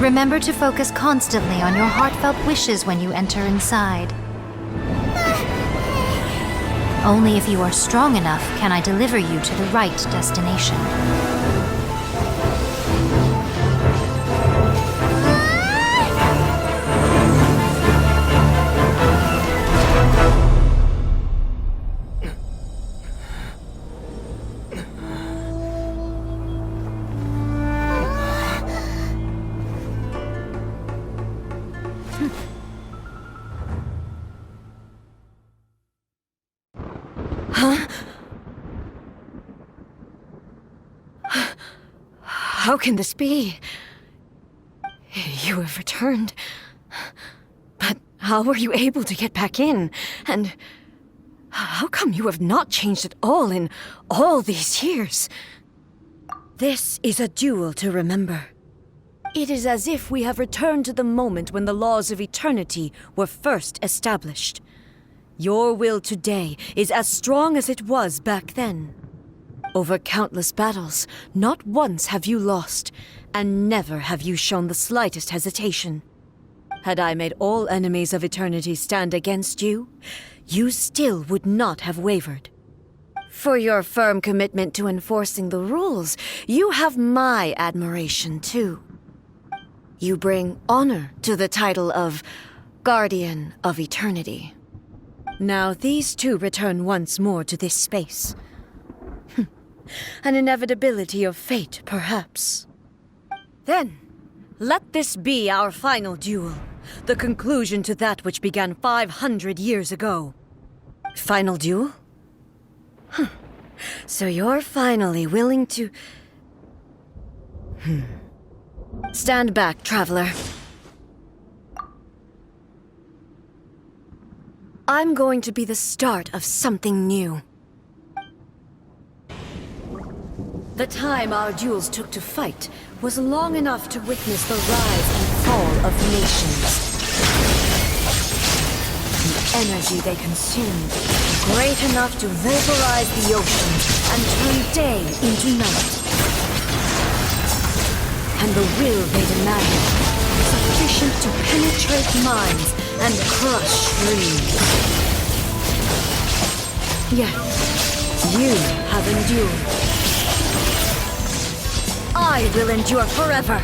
Remember to focus constantly on your heartfelt wishes when you enter inside. Only if you are strong enough can I deliver you to the right destination. How can this be? You have returned. But how were you able to get back in? And how come you have not changed at all in all these years? This is a duel to remember. It is as if we have returned to the moment when the laws of eternity were first established. Your will today is as strong as it was back then. Over countless battles, not once have you lost, and never have you shown the slightest hesitation. Had I made all enemies of eternity stand against you, you still would not have wavered. For your firm commitment to enforcing the rules, you have my admiration too. You bring honor to the title of Guardian of Eternity. Now these two return once more to this space. An inevitability of fate, perhaps. Then, let this be our final duel, the conclusion to that which began 500 years ago. Final duel? So you're finally willing to... Stand back, traveler. I'm going to be the start of something new. The time our duels took to fight was long enough to witness the rise and fall of nations. The energy they consumed, great enough to vaporize the ocean and turn day into night. And the will they demanded, sufficient to penetrate minds and crush dreams. Yet, you have endured. I will endure forever!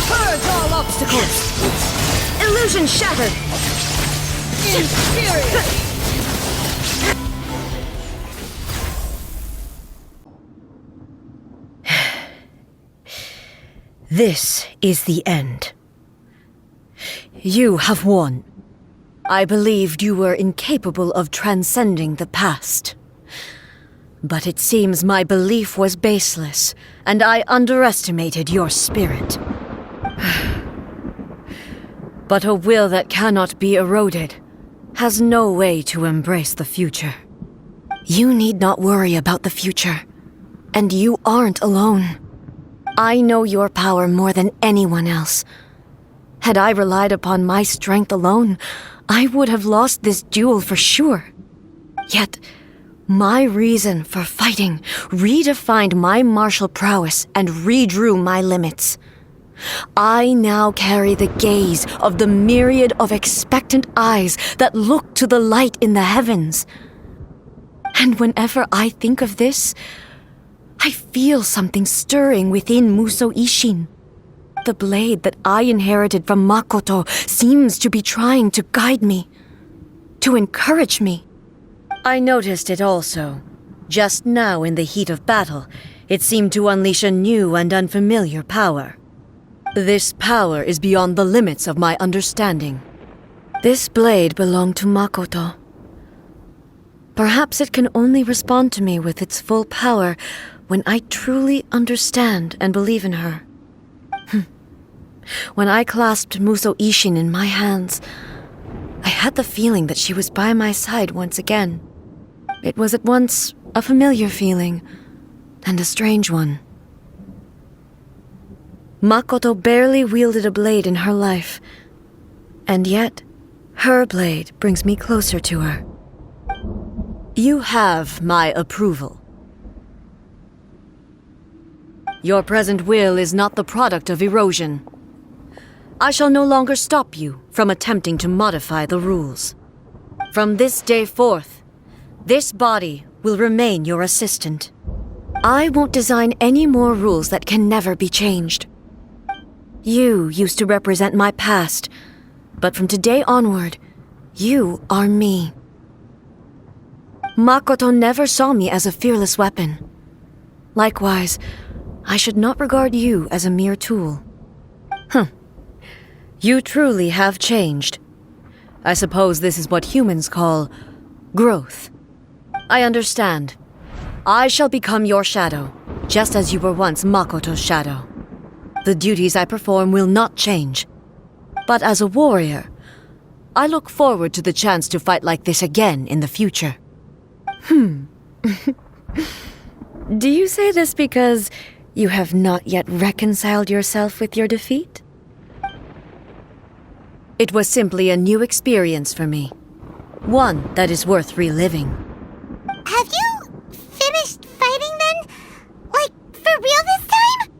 Purge all obstacles! Illusion shattered! Inferior! This is the end. You have won. I believed you were incapable of transcending the past. But it seems my belief was baseless, and I underestimated your spirit. But a will that cannot be eroded has no way to embrace the future. You need not worry about the future, and you aren't alone. I know your power more than anyone else. Had I relied upon my strength alone, I would have lost this duel for sure. Yet, my reason for fighting redefined my martial prowess and redrew my limits. I now carry the gaze of the myriad of expectant eyes that look to the light in the heavens. And whenever I think of this, I feel something stirring within Musou Isshin. The blade that I inherited from Makoto seems to be trying to guide me, to encourage me. I noticed it also. Just now in the heat of battle, it seemed to unleash a new and unfamiliar power. This power is beyond the limits of my understanding. This blade belonged to Makoto. Perhaps it can only respond to me with its full power when I truly understand and believe in her. When I clasped Musou Isshin in my hands, I had the feeling that she was by my side once again. It was at once a familiar feeling and a strange one. Makoto barely wielded a blade in her life, And yet, her blade brings me closer to her. You have my approval. Your present will is not the product of erosion. I shall no longer stop you from attempting to modify the rules. From this day forth, this body will remain your assistant. I won't design any more rules that can never be changed. You used to represent my past, but from today onward, you are me. Makoto never saw me as a fearless weapon. Likewise, I should not regard you as a mere tool. You truly have changed. I suppose this is what humans call growth. I understand. I shall become your shadow, just as you were once Makoto's shadow. The duties I perform will not change. But as a warrior, I look forward to the chance to fight like this again in the future. Do you say this because you have not yet reconciled yourself with your defeat? It was simply a new experience for me. One that is worth reliving. Have you finished fighting then? Like, for real this time?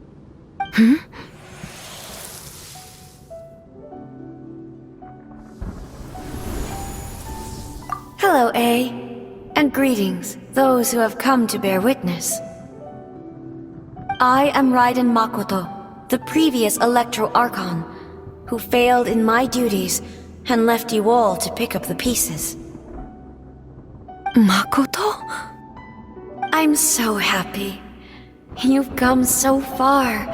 Hello, A. And greetings, those who have come to bear witness. I am Raiden Makoto, the previous Electro Archon, who failed in my duties and left you all to pick up the pieces. Makoto? I'm so happy. You've come so far.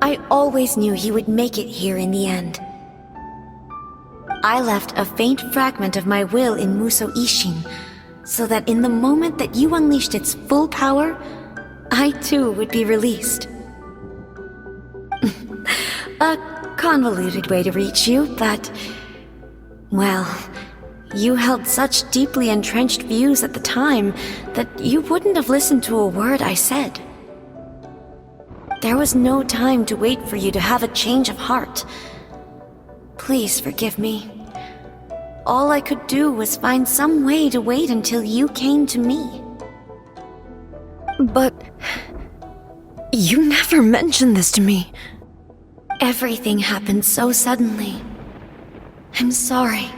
I always knew you would make it here in the end. I left a faint fragment of my will in Musou Isshin, so that in the moment that you unleashed its full power, I too would be released. A convoluted way to reach you, but... well, you held such deeply entrenched views at the time that you wouldn't have listened to a word I said. There was no time to wait for you to have a change of heart. Please forgive me. All I could do was find some way to wait until you came to me. But... you never mentioned this to me. Everything happened so suddenly. I'm sorry.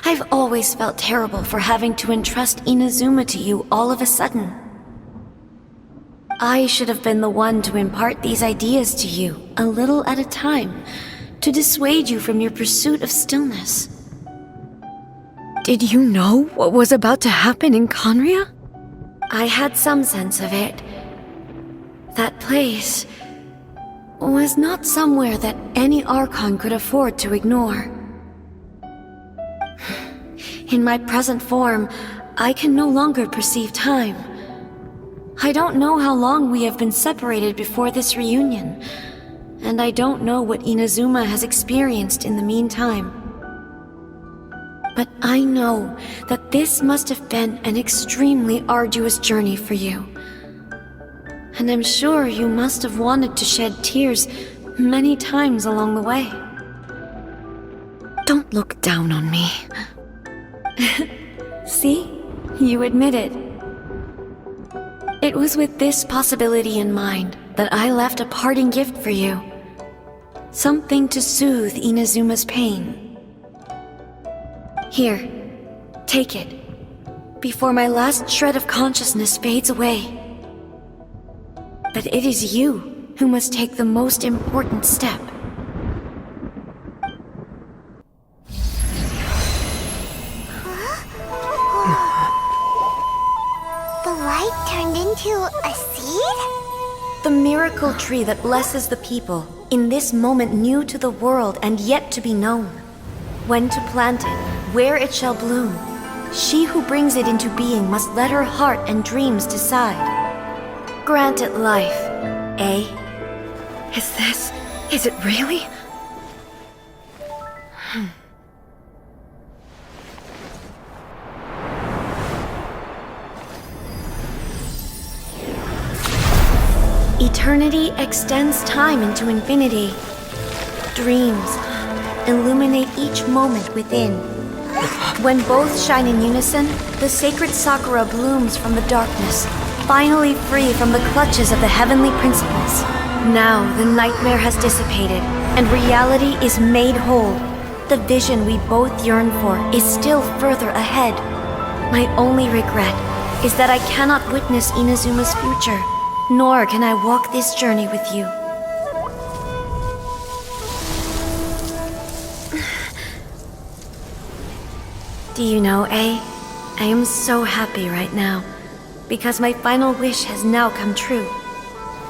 I've always felt terrible for having to entrust Inazuma to you all of a sudden. I should have been the one to impart these ideas to you, a little at a time, to dissuade you from your pursuit of stillness. Did you know what was about to happen in Conria? I had some sense of it. That place was not somewhere that any Archon could afford to ignore. In my present form, I can no longer perceive time. I don't know how long we have been separated before this reunion, and I don't know what Inazuma has experienced in the meantime. But I know that this must have been an extremely arduous journey for you. And I'm sure you must have wanted to shed tears many times along the way. Don't look down on me. See? You admit it. It was with this possibility in mind that I left a parting gift for you. Something to soothe Inazuma's pain. Here, take it, before my last shred of consciousness fades away. But it is you who must take the most important step. The light turned into a seed? The miracle tree that blesses the people, in this moment new to the world and yet to be known. When to plant it, where it shall bloom. She who brings it into being must let her heart and dreams decide. Grant it life, eh? Is it really? Eternity extends time into infinity. dreams illuminate each moment within. When both shine in unison, the Sacred Sakura blooms from the darkness, finally free from the clutches of the heavenly principles. Now the nightmare has dissipated, and reality is made whole. The vision we both yearn for is still further ahead. My only regret is that I cannot witness Inazuma's future, nor can I walk this journey with you. Do you know, I am so happy right now, because my final wish has now come true.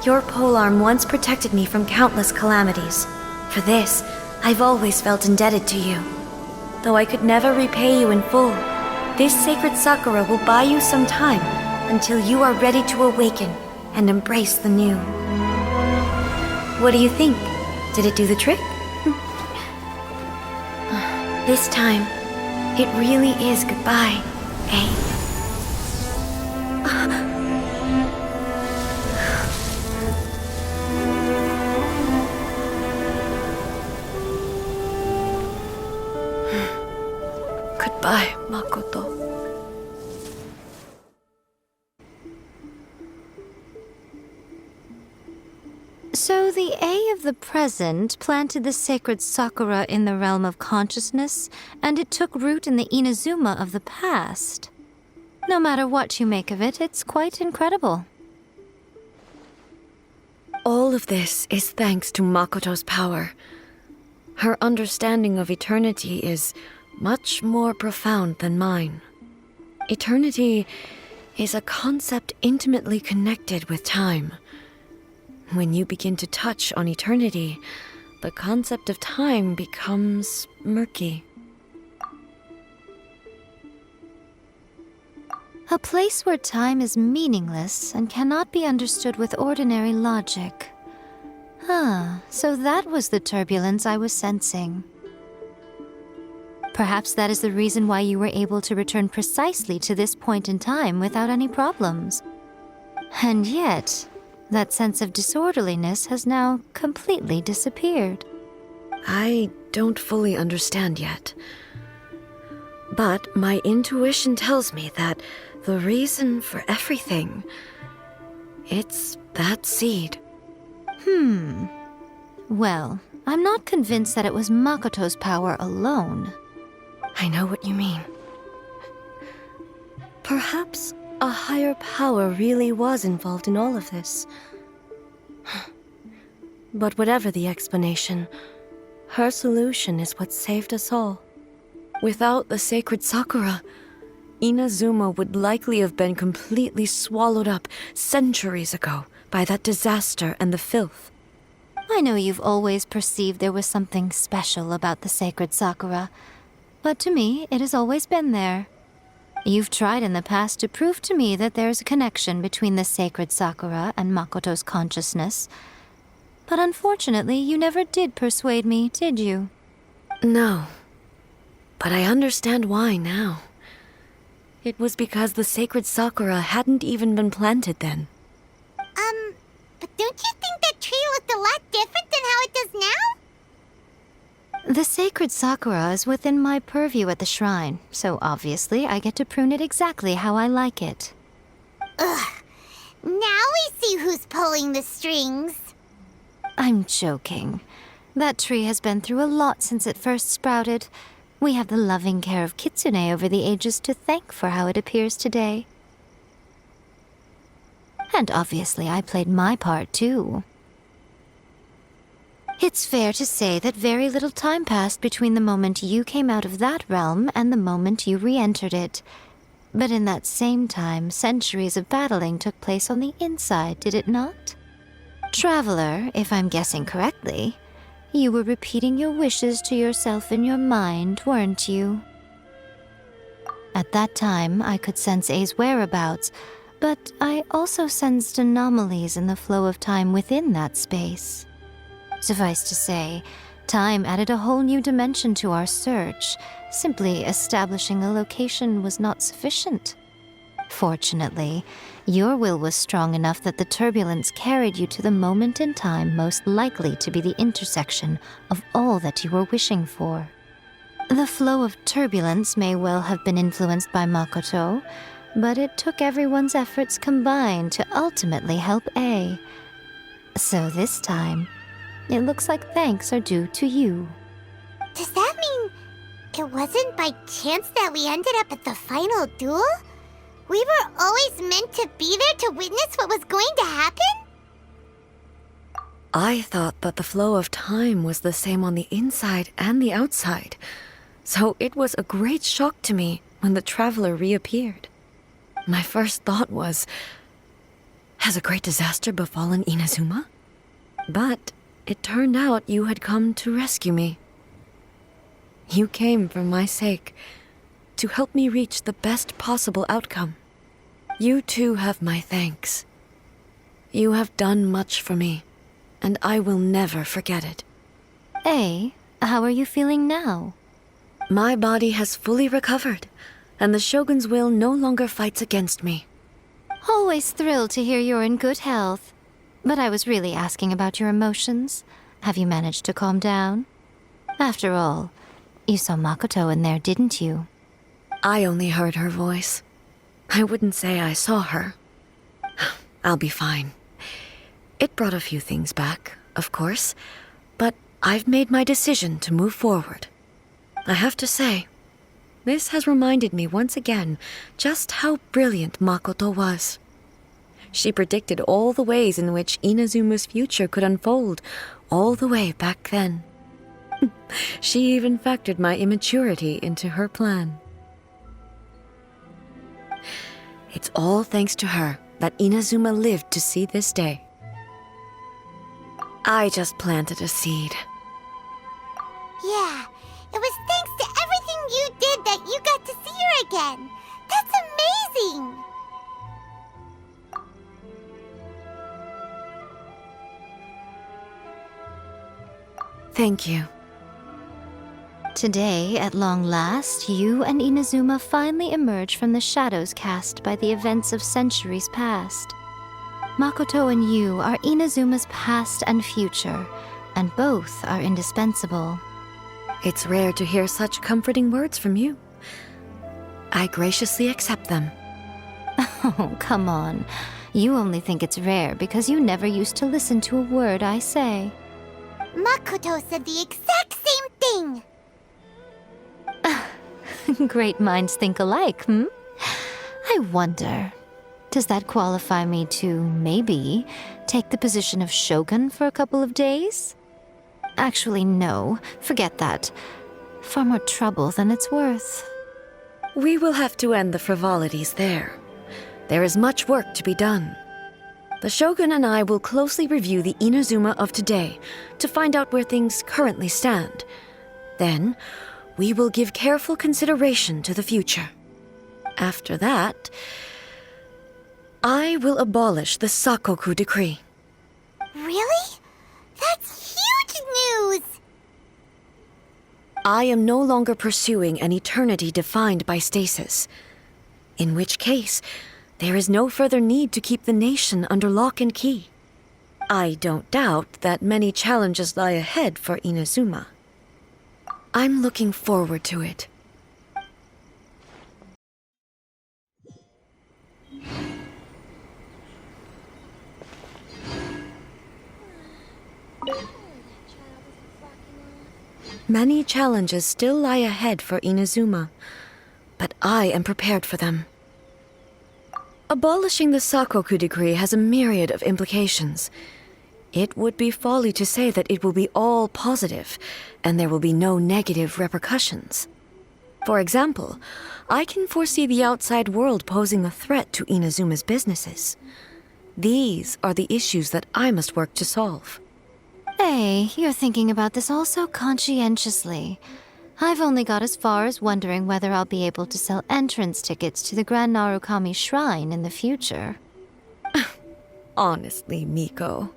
Your polearm once protected me from countless calamities. For this, I've always felt indebted to you. Though I could never repay you in full, this Sacred Sakura will buy you some time until you are ready to awaken and embrace the new. What do you think? Did it do the trick? This time, it really is goodbye, eh? Goodbye, Makoto. So the A of the present planted the Sacred Sakura in the realm of consciousness, and it took root in the Inazuma of the past. No matter what you make of it, it's quite incredible. All of this is thanks to Makoto's power. Her understanding of eternity is much more profound than mine. Eternity is a concept intimately connected with time. When you begin to touch on eternity, the concept of time becomes murky. A place where time is meaningless and cannot be understood with ordinary logic. So that was the turbulence I was sensing. Perhaps that is the reason why you were able to return precisely to this point in time without any problems. And yet, that sense of disorderliness has now completely disappeared. I don't fully understand yet. But my intuition tells me that the reason for everything, it's that seed. Well, I'm not convinced that it was Makoto's power alone. I know what you mean. Perhaps a higher power really was involved in all of this. But whatever the explanation, her solution is what saved us all. Without the Sacred Sakura, Inazuma would likely have been completely swallowed up centuries ago by that disaster and the filth. I know you've always perceived there was something special about the Sacred Sakura, but to me, it has always been there. You've tried in the past to prove to me that there's a connection between the Sacred Sakura and Makoto's consciousness, but unfortunately, you never did persuade me, did you? No, but I understand why now. It was because the Sacred Sakura hadn't even been planted then. But don't you think that tree looked a lot different than how it does now? The Sacred Sakura is within my purview at the shrine, so obviously I get to prune it exactly how I like it. Ugh. Now we see who's pulling the strings. I'm joking. That tree has been through a lot since it first sprouted. We have the loving care of Kitsune over the ages to thank for how it appears today. And obviously I played my part too. It's fair to say that very little time passed between the moment you came out of that realm and the moment you re-entered it. But in that same time, centuries of battling took place on the inside, did it not? Traveler, if I'm guessing correctly, you were repeating your wishes to yourself in your mind, weren't you? At that time, I could sense A's whereabouts, but I also sensed anomalies in the flow of time within that space. Suffice to say, time added a whole new dimension to our search. Simply establishing a location was not sufficient. Fortunately, your will was strong enough that the turbulence carried you to the moment in time most likely to be the intersection of all that you were wishing for. The flow of turbulence may well have been influenced by Makoto, but it took everyone's efforts combined to ultimately help A. So this time, it looks like thanks are due to you. Does that mean it wasn't by chance that we ended up at the final duel? We were always meant to be there to witness what was going to happen? I thought that the flow of time was the same on the inside and the outside, so it was a great shock to me when the traveler reappeared. My first thought was, has a great disaster befallen Inazuma? But it turned out you had come to rescue me. You came for my sake, to help me reach the best possible outcome. You too have my thanks. You have done much for me, and I will never forget it. A, how are you feeling now? My body has fully recovered, and the Shogun's will no longer fights against me. Always thrilled to hear you're in good health. But I was really asking about your emotions. Have you managed to calm down? After all, you saw Makoto in there, didn't you? I only heard her voice. I wouldn't say I saw her. I'll be fine. It brought a few things back, of course, but I've made my decision to move forward. I have to say, this has reminded me once again just how brilliant Makoto was. She predicted all the ways in which Inazuma's future could unfold, all the way back then. She even factored my immaturity into her plan. It's all thanks to her that Inazuma lived to see this day. I just planted a seed. Yeah, it was thanks to everything you did that you got to see her again. That's amazing! Thank you. Today, at long last, you and Inazuma finally emerge from the shadows cast by the events of centuries past. Makoto and you are Inazuma's past and future, and both are indispensable. It's rare to hear such comforting words from you. I graciously accept them. Oh, come on. You only think it's rare because you never used to listen to a word I say. Makoto said the exact same thing! Great minds think alike, I wonder, does that qualify me to, maybe, take the position of Shogun for a couple of days? Actually, no. Forget that. Far more trouble than it's worth. We will have to end the frivolities there. There is much work to be done. The Shogun and I will closely review the Inazuma of today to find out where things currently stand. Then, we will give careful consideration to the future. After that, I will abolish the Sakoku decree. Really? That's huge news! I am no longer pursuing an eternity defined by stasis. In which case, there is no further need to keep the nation under lock and key. I don't doubt that many challenges lie ahead for Inazuma. I'm looking forward to it. Many challenges still lie ahead for Inazuma, but I am prepared for them. Abolishing the Sakoku decree has a myriad of implications. It would be folly to say that it will be all positive, and there will be no negative repercussions. For example, I can foresee the outside world posing a threat to Inazuma's businesses. These are the issues that I must work to solve. Hey, you're thinking about this all so conscientiously. I've only got as far as wondering whether I'll be able to sell entrance tickets to the Grand Narukami Shrine in the future. Honestly, Miko.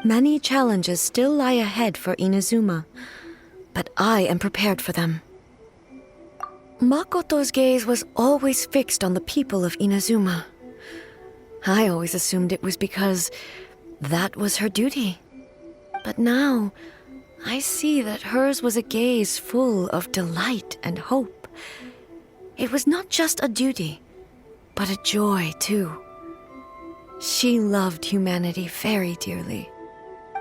Many challenges still lie ahead for Inazuma, but I am prepared for them. Makoto's gaze was always fixed on the people of Inazuma. I always assumed it was because that was her duty. But now, I see that hers was a gaze full of delight and hope. It was not just a duty, but a joy, too. She loved humanity very dearly.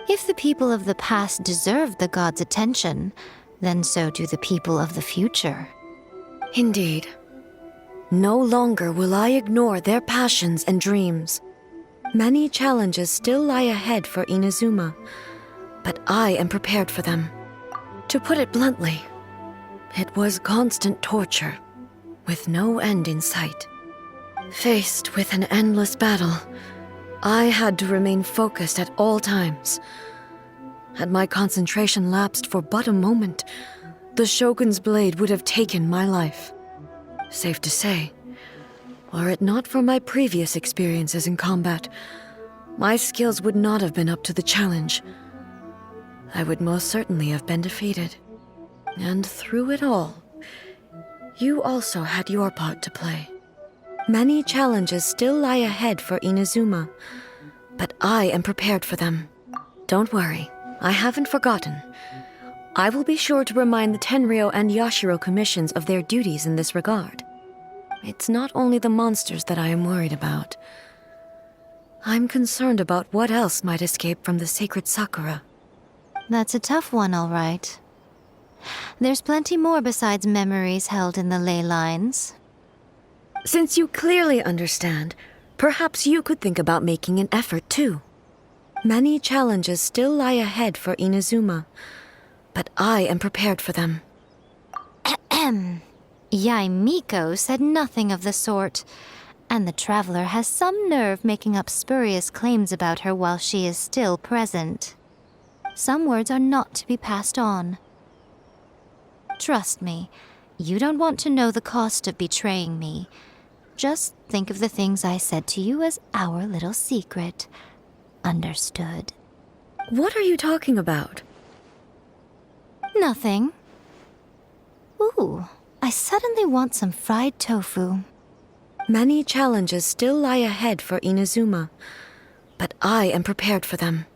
If the people of the past deserve the god's attention, then so do the people of the future. Indeed. No longer will I ignore their passions and dreams. Many challenges still lie ahead for Inazuma, but I am prepared for them. To put it bluntly, it was constant torture, with no end in sight. Faced with an endless battle, I had to remain focused at all times. Had my concentration lapsed for but a moment, the Shogun's blade would have taken my life. Safe to say, were it not for my previous experiences in combat, my skills would not have been up to the challenge. I would most certainly have been defeated. And through it all, you also had your part to play. Many challenges still lie ahead for Inazuma, but I am prepared for them. Don't worry, I haven't forgotten. I will be sure to remind the Tenryou and Yashiro commissions of their duties in this regard. It's not only the monsters that I am worried about. I'm concerned about what else might escape from the Sacred Sakura. That's a tough one, all right. There's plenty more besides memories held in the ley lines. Since you clearly understand, perhaps you could think about making an effort too. Many challenges still lie ahead for Inazuma, but I am prepared for them. Yai Miko said nothing of the sort, and the traveler has some nerve making up spurious claims about her while she is still present. Some words are not to be passed on. Trust me, you don't want to know the cost of betraying me. Just think of the things I said to you as our little secret. Understood? What are you talking about? Nothing. Ooh, I suddenly want some fried tofu. Many challenges still lie ahead for Inazuma, but I am prepared for them.